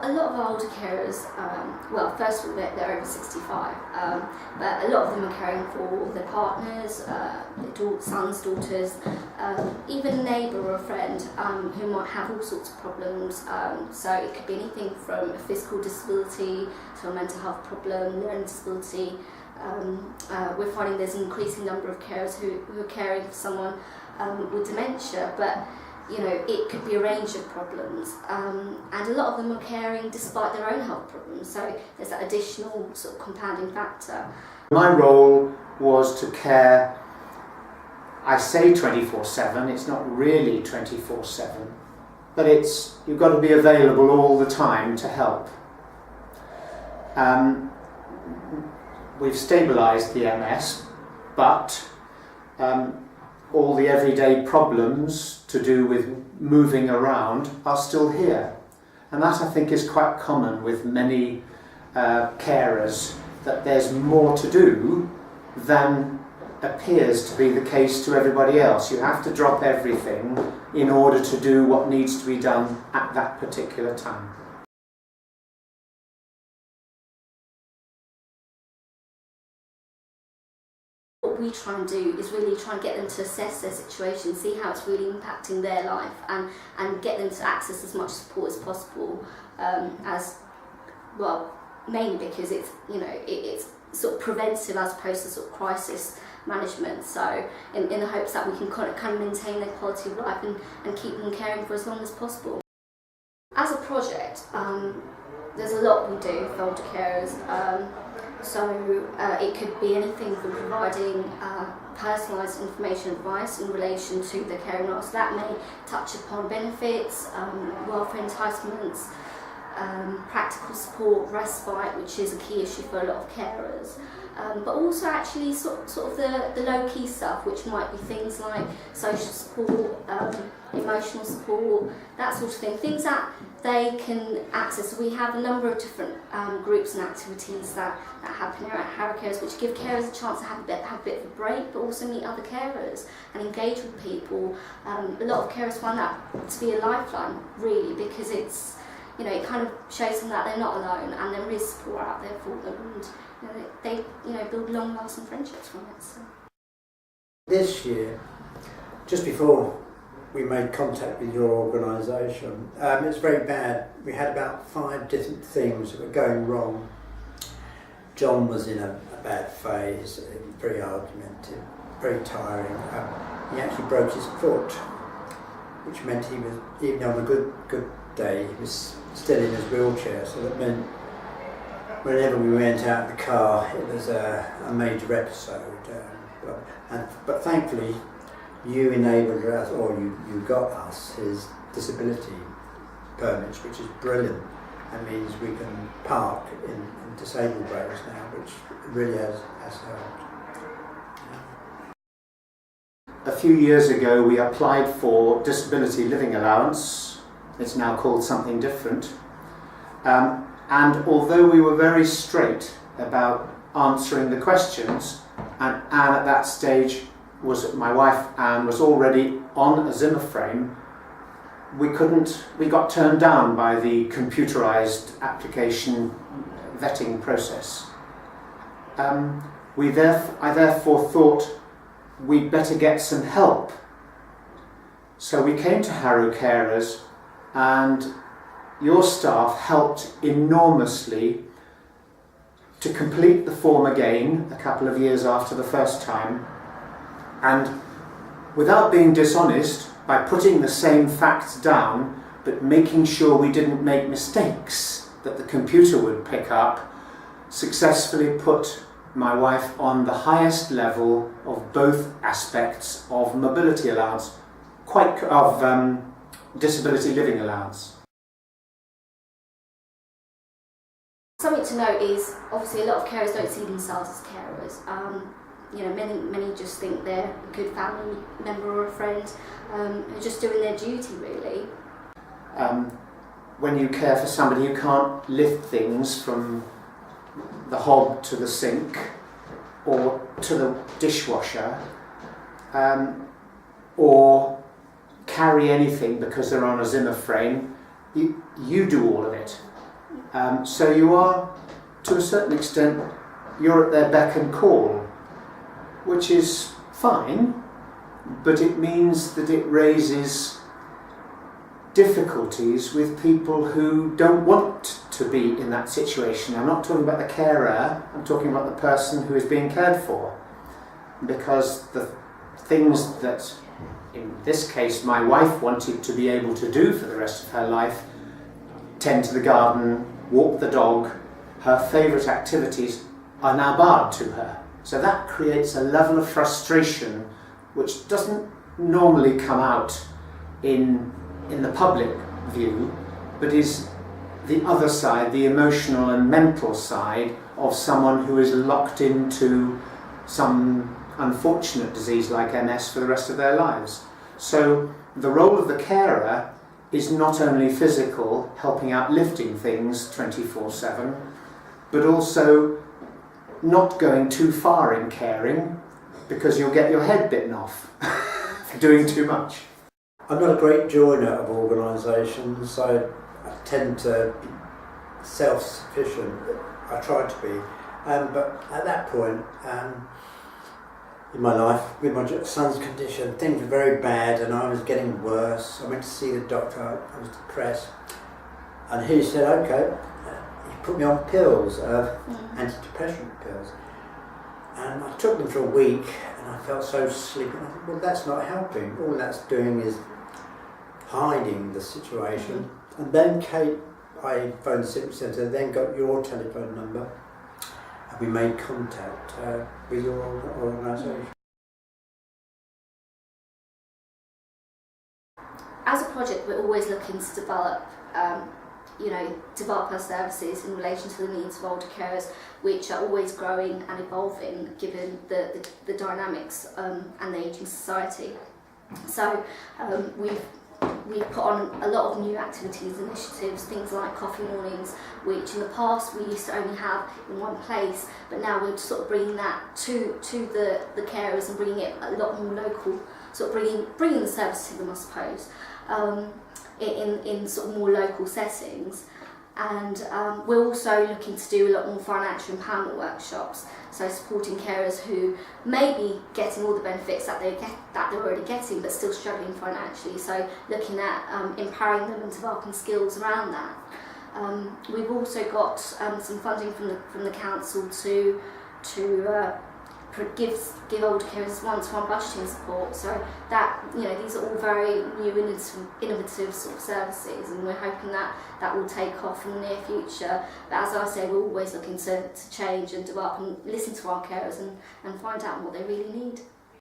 A lot of our older carers, well, first of all, they're over 65, but a lot of them are caring for their partners, their sons, daughters, even a neighbour or a friend who might have all sorts of problems. So it could be anything from a physical disability to a mental health problem, learning disability. We're finding there's an increasing number of carers who are caring for someone with dementia, but you know, it could be a range of problems, and a lot of them are caring despite their own health problems, so there's that additional sort of compounding factor. My role was to care, I say 24/7, it's not really 24/7, but you've got to be available all the time to help. We've stabilised the MS, but all the everyday problems to do with moving around are still here. And that, I think, is quite common with many carers, that there's more to do than appears to be the case to everybody else. You have to drop everything in order to do what needs to be done at that particular time. What we try and do is really try and get them to assess their situation, see how it's really impacting their life, and get them to access as much support as possible. As well, mainly because it's, you know, it's sort of preventative as opposed to sort of crisis management. So in the hopes that we can kind of maintain their quality of life and keep them caring for as long as possible. As a project, there's a lot we do for older carers. So it could be anything from providing personalised information advice in relation to the caring role. So that may touch upon benefits, welfare entitlements, practical support, respite, which is a key issue for a lot of carers. But also actually sort of the low-key stuff, which might be things like social support, emotional support, that sort of thing, things that they can access. So we have a number of different groups and activities that happen here at Harrow Carers, which give carers a chance to have a bit of a break, but also meet other carers and engage with people. A lot of carers find that to be a lifeline, really, because it's, you know, it kind of shows them that they're not alone and there is support out there for them, and you know, they build long-lasting friendships from it. So. This year, just before we made contact with your organisation, it's very bad. We had about 5 different things that were going wrong. John was in a bad phase, very argumentative, very tiring. He actually broke his foot, which meant he was, even on a good day, he was still in his wheelchair, so that meant whenever we went out in the car it was a major episode. But thankfully you enabled us, or you got us, his disability permits, which is brilliant. That means we can park in disabled roads now, which really has helped. A few years ago we applied for disability living allowance. It's now called something different. And although we were very straight about answering the questions, and Anne at that stage my wife Anne was already on a Zimmer frame, we got turned down by the computerised application vetting process. I therefore thought we'd better get some help. So we came to Harrow Carers, and your staff helped enormously to complete the form again a couple of years after the first time, and without being dishonest, by putting the same facts down but making sure we didn't make mistakes that the computer would pick up, successfully put my wife on the highest level of both aspects of mobility allowance, disability living allowance. Something to note is, obviously a lot of carers don't see themselves as carers. You know, many just think they're a good family member or a friend who are just doing their duty, really. When you care for somebody, you can't lift things from the hob to the sink or to the dishwasher, or carry anything because they're on a Zimmer frame. You do all of it. So you are, to a certain extent, you're at their beck and call, which is fine, but it means that it raises difficulties with people who don't want to be in that situation. I'm not talking about the carer, I'm talking about the person who is being cared for. Because the things that, in this case, my wife wanted to be able to do for the rest of her life, tend to the garden, walk the dog, her favourite activities are now barred to her. So that creates a level of frustration which doesn't normally come out in the public view, but is the other side, the emotional and mental side of someone who is locked into some unfortunate disease like MS for the rest of their lives. So the role of the carer is not only physical, helping out lifting things 24/7, but also not going too far in caring, because you'll get your head bitten off for doing too much. I'm not a great joiner of organisations, so I tend to be self-sufficient. I try to be, but at that point in my life, with my son's condition, things were very bad and I was getting worse. I went to see the doctor, I was depressed, and he said, okay, he put me on pills, antidepressant pills, and I took them for a week and I felt so sleepy. I thought, well, that's not helping. All that's doing is hiding the situation. And then Kate, I phoned the sickness centre, then got your telephone number, and we made contact with your organisation. As a project, we're always looking to develop our services in relation to the needs of older carers, which are always growing and evolving given the dynamics and the ageing society. So we've put on a lot of new activities, initiatives, things like coffee mornings, which in the past we used to only have in one place, but now we're sort of bringing that to the carers and bringing it a lot more local, sort of bringing the service to them, I suppose, in sort of more local settings. And we're also looking to do a lot more financial empowerment workshops, so supporting carers who may be getting all the benefits that they're already getting but still struggling financially, so looking at empowering them and developing skills around that. We've also got some funding from the council to give older carers one-to-one budgeting support, so that these are all very new innovative sort of services, and we're hoping that will take off in the near future. But as I say, we're always looking to change and develop and listen to our carers and find out what they really need.